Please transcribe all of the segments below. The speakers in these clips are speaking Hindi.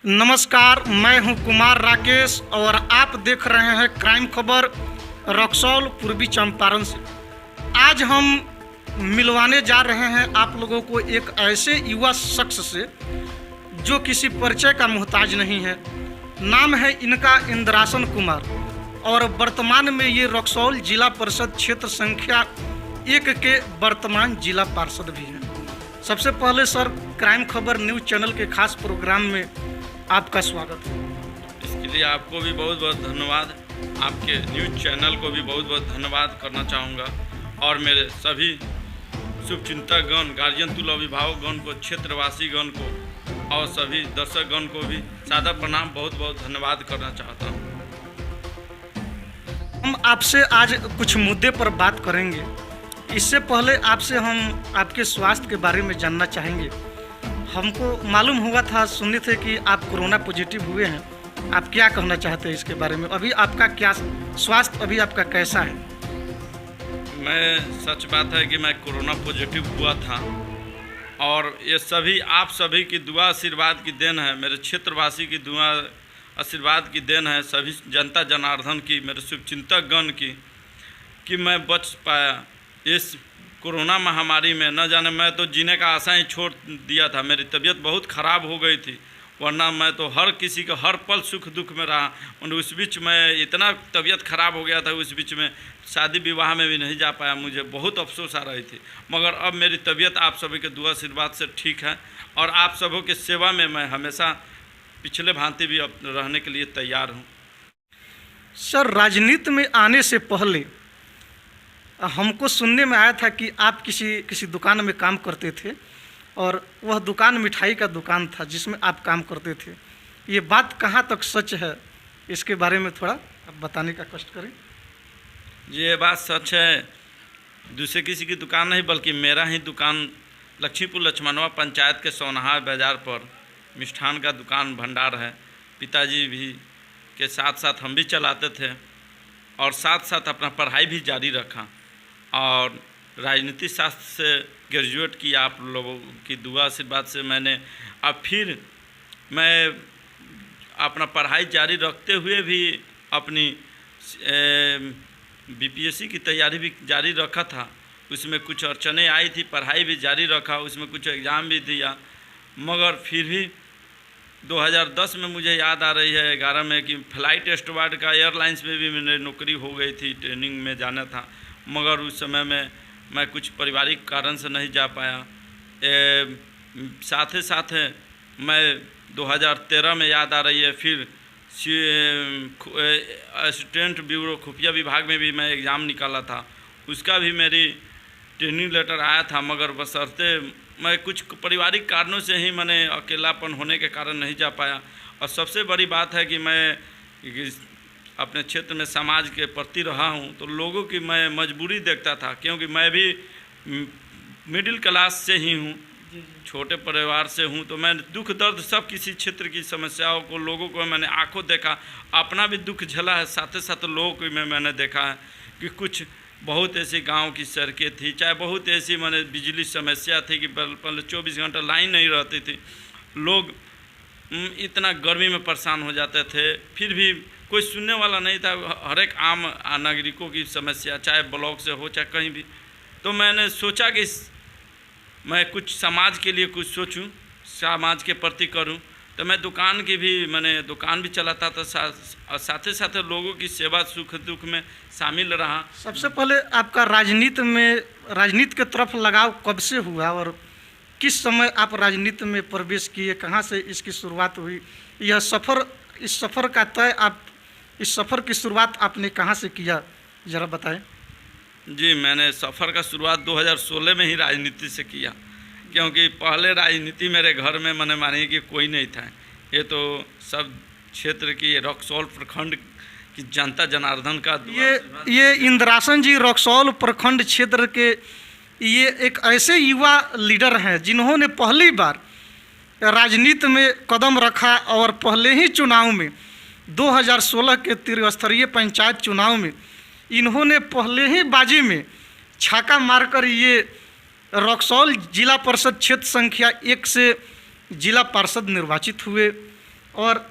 नमस्कार, मैं हूं कुमार राकेश और आप देख रहे हैं क्राइम खबर रक्सौल पूर्वी चंपारण से। आज हम मिलवाने जा रहे हैं आप लोगों को एक ऐसे युवा शख्स से जो किसी परिचय का मोहताज नहीं है। नाम है इनका इंद्रासन कुमार और वर्तमान में ये रक्सौल जिला परिषद क्षेत्र संख्या 1 के वर्तमान जिला पार्षद भी हैं। सबसे पहले सर, क्राइम खबर न्यूज़ चैनल के खास प्रोग्राम में आपका स्वागत है। इसके लिए आपको भी बहुत बहुत धन्यवाद, आपके न्यूज़ चैनल को भी बहुत बहुत धन्यवाद करना चाहूँगा और मेरे सभी शुभचिंतकगण, गार्जियन तुल्य अभिभावकगण को, क्षेत्रवासीगण को और सभी दर्शकगण को भी सादर प्रणाम, बहुत बहुत धन्यवाद करना चाहता हूँ। हम आपसे आज कुछ मुद्दे पर बात करेंगे। इससे पहले आपसे हम आपके स्वास्थ्य के बारे में जानना चाहेंगे। हमको मालूम हुआ था, सुने थे कि आप कोरोना पॉजिटिव हुए हैं। आप क्या कहना चाहते हैं इसके बारे में? अभी आपका क्या स्वास्थ्य अभी आपका कैसा है? मैं सच बात है कि मैं कोरोना पॉजिटिव हुआ था और ये सभी आप सभी की दुआ आशीर्वाद की देन है, मेरे क्षेत्रवासी की दुआ आशीर्वाद की देन है, सभी जनता जनार्दन की, मेरे शुभचिंतकगण की, कि मैं बच पाया इस कोरोना महामारी में। न जाने मैं तो जीने का आशा ही छोड़ दिया था। मेरी तबीयत बहुत ख़राब हो गई थी, वरना मैं तो हर किसी का हर पल सुख दुख में रहा। और उस बीच में इतना तबीयत ख़राब हो गया था, उस बीच में शादी विवाह में भी नहीं जा पाया। मुझे बहुत अफसोस आ रही थी, मगर अब मेरी तबीयत आप सभी के दुआ आशीर्वाद से ठीक है और आप सबों की सेवा में मैं हमेशा पिछले भांति भी अब रहने के लिए तैयार हूँ। सर, राजनीति में आने से पहले हमको सुनने में आया था कि आप किसी दुकान में काम करते थे और वह दुकान मिठाई का दुकान था जिसमें आप काम करते थे। ये बात कहाँ तक सच है, इसके बारे में थोड़ा आप बताने का कष्ट करें। ये बात सच है, दूसरे किसी की दुकान नहीं बल्कि मेरा ही दुकान लक्ष्मीपुर लक्ष्मणवा पंचायत के सोनहा बाज़ार पर मिष्ठान का दुकान भंडार है। पिताजी भी के साथ साथ हम भी चलाते थे और साथ साथ अपना पढ़ाई भी जारी रखा और राजनीति शास्त्र से ग्रेजुएट किया। आप लोगों की दुआ आशीर्वाद से मैंने अब फिर मैं अपना पढ़ाई जारी रखते हुए भी अपनी बीपीएससी की तैयारी भी जारी रखा था। उसमें कुछ अड़चनें आई थी, पढ़ाई भी जारी रखा, उसमें कुछ एग्ज़ाम भी दिया, मगर फिर भी 2010 में मुझे याद आ रही है 11 में कि फ्लाइट स्टूवर्ड का एयरलाइंस में भी मेरी नौकरी हो गई थी, ट्रेनिंग में जाना था, मगर उस समय में मैं कुछ पारिवारिक कारण से नहीं जा पाया। साथ ही साथ मैं 2013 में याद आ रही है फिर असिस्टेंट ब्यूरो खुफिया विभाग में भी मैं एग्ज़ाम निकाला था, उसका भी मेरी ट्रेनिंग लेटर आया था, मगर बशर्ते मैं कुछ पारिवारिक कारणों से ही मैंने अकेलापन होने के कारण नहीं जा पाया। और सबसे बड़ी बात है कि मैं अपने क्षेत्र में समाज के प्रति रहा हूँ तो लोगों की मैं मजबूरी देखता था, क्योंकि मैं भी मिडिल क्लास से ही हूँ, छोटे परिवार से हूँ, तो मैं दुख दर्द सब किसी क्षेत्र की समस्याओं को, लोगों को मैंने आंखों देखा, अपना भी दुख झेला है, साथ ही साथ लोगों को मैंने देखा है कि कुछ बहुत ऐसी गांव की सड़कें थी, चाहे बहुत ऐसी मैंने बिजली समस्या थी कि पहले 24 घंटा लाइन नहीं रहती थी, लोग इतना गर्मी में परेशान हो जाते थे, फिर भी कोई सुनने वाला नहीं था। हर एक आम नागरिकों की समस्या, चाहे ब्लॉक से हो चाहे कहीं भी, तो मैंने सोचा कि मैं कुछ समाज के लिए कुछ सोचूं, समाज के प्रति करूं, तो मैं दुकान की भी मैंने दुकान भी चलाता था और साथ ही साथ लोगों की सेवा सुख दुख में शामिल रहा। सबसे पहले आपका राजनीति के तरफ लगाव कब से हुआ और किस समय आप राजनीति में प्रवेश किए, कहाँ से इसकी शुरुआत हुई? इस सफ़र का तय इस सफ़र की शुरुआत आपने कहाँ से किया, ज़रा बताएं। जी, मैंने सफ़र का शुरुआत 2016 में ही राजनीति से किया, क्योंकि पहले राजनीति मेरे घर में मैंने मानिए कि कोई नहीं था। ये तो सब क्षेत्र की रक्सौल प्रखंड की जनता जनार्दन का ये इंद्रासन जी रक्सौल प्रखंड क्षेत्र के ये एक ऐसे युवा लीडर हैं जिन्होंने पहली बार राजनीति में कदम रखा और पहले ही चुनाव में 2016 के त्रिस्तरीय पंचायत चुनाव में इन्होंने पहले ही बाजी में छक्का मारकर ये रक्सौल जिला परिषद क्षेत्र संख्या 1 से जिला पार्षद निर्वाचित हुए और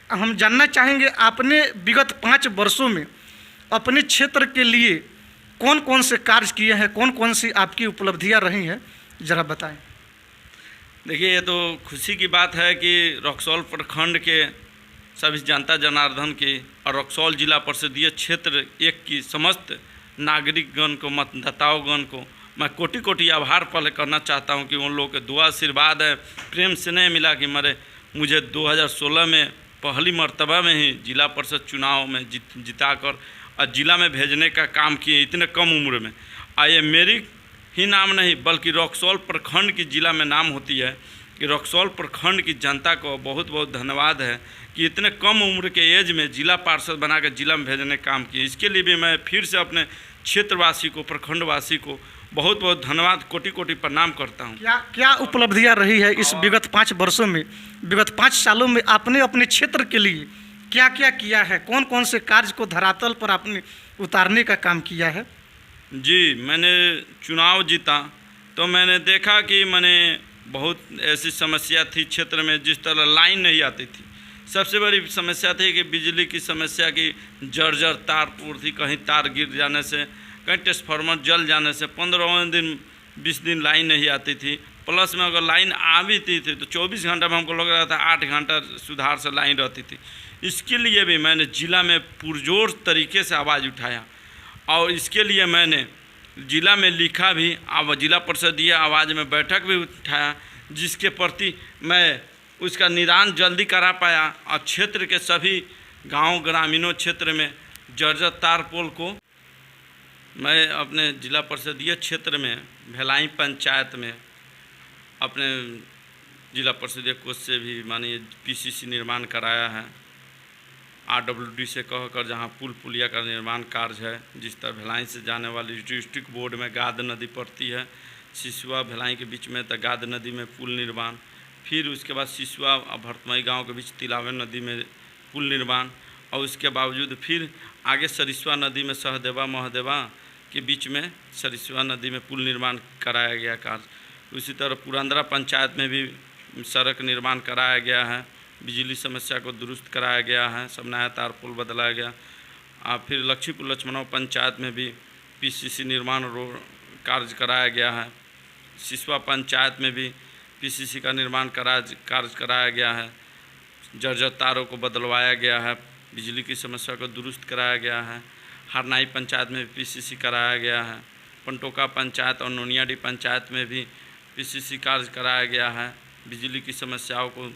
हम जानना चाहेंगे आपने विगत 5 वर्षों में अपने क्षेत्र के लिए कौन कौन से कार्य किए हैं, कौन कौन सी आपकी उपलब्धियां रही हैं, ज़रा बताएं। देखिए, ये तो खुशी की बात है कि रक्सौल प्रखंड के सभी जनता जनार्दन की और रक्सौल जिला परिषदीय क्षेत्र 1 की समस्त नागरिकगण को, मतदाताओंगण को मैं कोटि कोटि आभार पहले करना चाहता हूं कि उन लोगों के दुआ आशीर्वाद है, प्रेम स्नेह मिला कि मुझे 2016 में पहली मर्तबा में ही जिला परिषद चुनाव में जिताकर और जिला में भेजने का काम किए इतने कम उम्र में। ये मेरी ही नाम नहीं बल्कि रक्सौल प्रखंड की जिला में नाम होती है कि रक्सौल प्रखंड की जनता को बहुत बहुत धन्यवाद है कि इतने कम उम्र के एज में जिला पार्षद बना कर जिला में भेजने का काम किए। इसके लिए भी मैं फिर से अपने क्षेत्रवासी को, प्रखंडवासी को बहुत बहुत धन्यवाद, कोटि कोटि प्रणाम करता हूँ। क्या उपलब्धियाँ रही है इस विगत 5 वर्षों में, विगत 5 सालों में आपने अपने क्षेत्र के लिए क्या क्या किया है, कौन कौन से कार्य को धरातल पर आपने उतारने का काम किया है? जी, मैंने चुनाव जीता तो मैंने देखा कि बहुत ऐसी समस्या थी क्षेत्र में, जिस तरह लाइन नहीं आती थी। सबसे बड़ी समस्या थी कि बिजली की समस्या की जर्जर तार पूर्ति, कहीं तार गिर जाने से, कहीं ट्रांसफार्मर जल जाने से 15 दिन 20 दिन लाइन नहीं आती थी। प्लस में अगर लाइन आ भी थी तो 24 घंटा में हमको लग रहा था 8 घंटा सुधार से लाइन रहती थी। इसके लिए भी मैंने जिला में पुरजोर तरीके से आवाज़ उठाया और इसके लिए मैंने जिला में लिखा भी, अब जिला परिषदीय आवाज़ में बैठक भी उठाया, जिसके प्रति मैं उसका निदान जल्दी करा पाया और क्षेत्र के सभी गांव ग्रामीणों क्षेत्र में जर्जर तार पोल को मैं अपने जिला परिषदीय क्षेत्र में भेलाई पंचायत में अपने जिला परिषदीय कोष से भी मानिए पीसीसी निर्माण कराया है। आरडब्ल्यूडी से कहकर जहां पुल पुलिया का निर्माण कार्य है, जिस तरह भिलाई से जाने वाली डिस्ट्रिक्ट बोर्ड में गाद नदी पड़ती है, सिसुआ भिलाई के बीच में तो गाद नदी में पुल निर्माण, फिर उसके बाद सिसुआ और भरतमई गांव के बीच तिलावे नदी में पुल निर्माण, और उसके बावजूद फिर आगे सरिस्वा नदी में सहदेवा महदेवा के बीच में सरिस्वा नदी में पुल निर्माण कराया गया कार्य। उसी तरह पुरंदरा पंचायत में भी सड़क निर्माण कराया गया है, बिजली समस्या को दुरुस्त कराया गया है, सब नया तार पुल बदलाया गया। और फिर लक्ष्मीपुर लक्ष्मणव पंचायत में भी पीसीसी निर्माण रोड कार्य कराया गया है। सिसवा पंचायत में भी पीसीसी का निर्माण कार्य कराया गया है। जर्जर तारों को बदलवाया गया है, बिजली की समस्या को दुरुस्त कराया गया है। हरनाई पंचायत में भी पीसीसी कराया गया है। पंटोका पंचायत और नोनियाडी पंचायत में भी पीसीसी कार्य कराया गया है। बिजली की समस्याओं को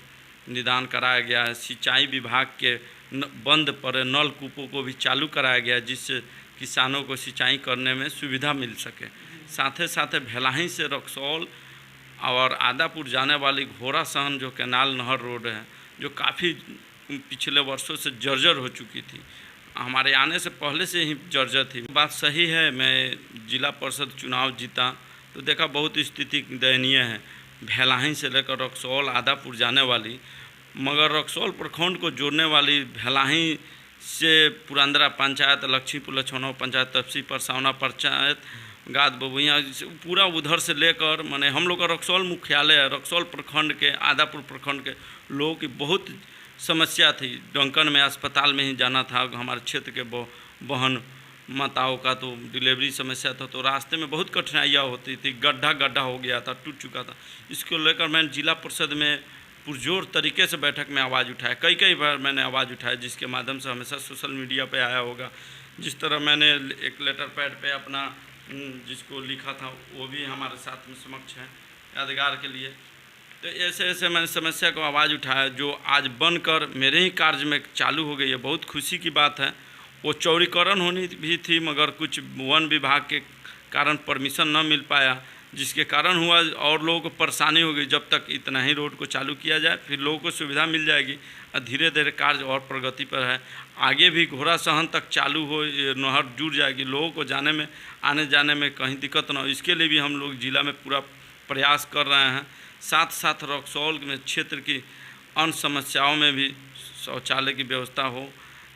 निदान कराया गया है। सिंचाई विभाग के बंद पड़े नलकूपों को भी चालू कराया गया, जिससे किसानों को सिंचाई करने में सुविधा मिल सके। साथ ही साथ भेलाही से रक्सौल और आदापुर जाने वाली घोड़ा सहन जो कैनाल नहर रोड है, जो काफ़ी पिछले वर्षों से जर्जर हो चुकी थी, हमारे आने से पहले से ही जर्जर थी। बात सही है, मैं जिला परिषद चुनाव जीता तो देखा बहुत स्थिति दयनीय है। भेलाही से लेकर रक्सौल आदापुर जाने वाली, मगर रक्सौल प्रखंड को जोड़ने वाली भेलाही से पुरंदरा पंचायत, लक्ष्मीपुर लक्ष्मणव पंचायत, तपसी परसावना पंचायत, गाद बबुइया, पूरा उधर से लेकर हम लोग का रक्सौल मुख्यालय है। रक्सौल प्रखंड के, आदापुर प्रखंड के लोगों की बहुत समस्या थी। डंकन में अस्पताल में ही जाना था, हमारे क्षेत्र के बहन माताओं का तो डिलीवरी समस्या था, तो रास्ते में बहुत कठिनाइयाँ होती थी। गड्ढा हो गया था, टूट चुका था। इसको लेकर मैंने जिला परिषद में पुरजोर तरीके से बैठक में आवाज़ उठाया। कई बार मैंने आवाज़ उठाया, जिसके माध्यम से हमेशा सोशल मीडिया पे आया होगा। जिस तरह मैंने एक लेटर पैड पे अपना जिसको लिखा था वो भी हमारे साथ में समक्ष है यादगार के लिए। तो ऐसे मैंने समस्या को आवाज़ उठाया, जो आज बनकर मेरे ही कार्य में चालू हो गई है। बहुत खुशी की बात है। वो चौड़ीकरण होनी भी थी, मगर कुछ वन विभाग के कारण परमिशन न मिल पाया, जिसके कारण हुआ और लोगों को परेशानी हो गई। जब तक इतना ही रोड को चालू किया जाए, फिर लोगों को सुविधा मिल जाएगी। और धीरे धीरे कार्य और प्रगति पर है। आगे भी घोड़ा सहन तक चालू हो, नहर जुड़ जाएगी, लोगों को जाने में आने जाने में कहीं दिक्कत ना हो। इसके लिए भी हम लोग जिला में पूरा प्रयास कर रहे हैं। साथ साथ रक्सौल में क्षेत्र की अन्य समस्याओं में भी शौचालय की व्यवस्था हो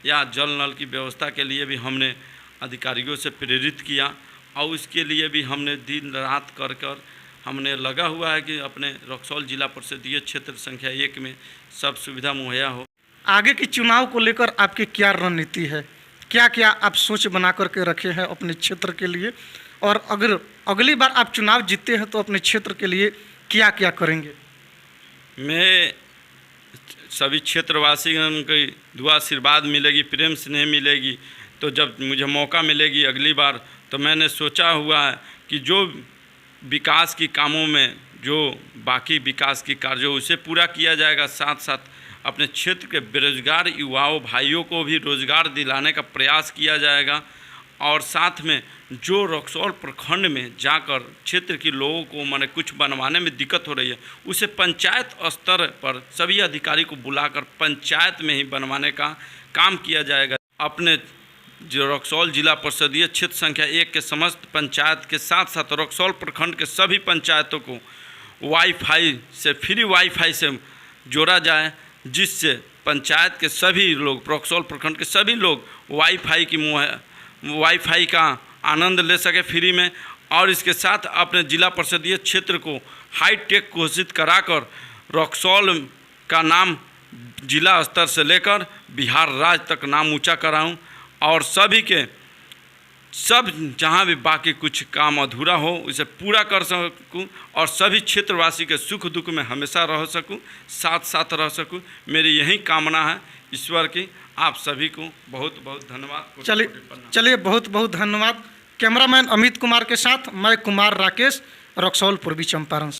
या जल नल की व्यवस्था के लिए भी हमने अधिकारियों से प्रेरित किया, और उसके लिए भी हमने दिन रात कर हमने लगा हुआ है कि अपने रक्सौल जिला परिषदीय क्षेत्र संख्या 1 में सब सुविधा मुहैया हो। आगे की चुनाव को लेकर आपकी क्या रणनीति है? क्या क्या आप सोच बना करके रखे हैं अपने क्षेत्र के लिए, और अगर अगली बार आप चुनाव जीतते हैं तो अपने क्षेत्र के लिए क्या क्या करेंगे? मैं सभी क्षेत्रवासियों की दुआ आशीर्वाद मिलेगी, प्रेम स्नेह मिलेगी, तो जब मुझे मौका मिलेगी अगली बार, तो मैंने सोचा हुआ है कि जो विकास की कामों में जो बाकी विकास की कार्यों उसे पूरा किया जाएगा, साथ साथ अपने क्षेत्र के बेरोजगार युवाओं भाइयों को भी रोजगार दिलाने का प्रयास किया जाएगा, और साथ में जो रक्सौल प्रखंड में जाकर क्षेत्र के लोगों को माने कुछ बनवाने में दिक्कत हो रही है उसे पंचायत स्तर पर सभी अधिकारी को बुलाकर पंचायत में ही बनवाने का काम किया जाएगा। अपने जो रक्सौल जिला परिषदीय क्षेत्र संख्या 1 के समस्त पंचायत के साथ साथ रक्सौल प्रखंड के सभी पंचायतों को वाईफाई से फ्री वाईफाई से जोड़ा जाए, जिससे पंचायत के सभी लोग रक्सौल प्रखंड के सभी लोग वाईफाई का आनंद ले सके फ्री में, और इसके साथ अपने जिला परिषदीय क्षेत्र को हाईटेक घोषित कराकर रक्सौल का नाम जिला स्तर से लेकर बिहार राज्य तक नाम ऊंचा कराऊं, और सभी के सब जहां भी बाकी कुछ काम अधूरा हो उसे पूरा कर सकूं, और सभी क्षेत्रवासी के सुख दुख में हमेशा रह सकूं, साथ साथ रह सकूं। मेरी यही कामना है ईश्वर की। आप सभी को बहुत बहुत धन्यवाद। चलिए बहुत बहुत धन्यवाद। कैमरामैन अमित कुमार के साथ मैं कुमार राकेश, रक्सौल पूर्वी चंपारण।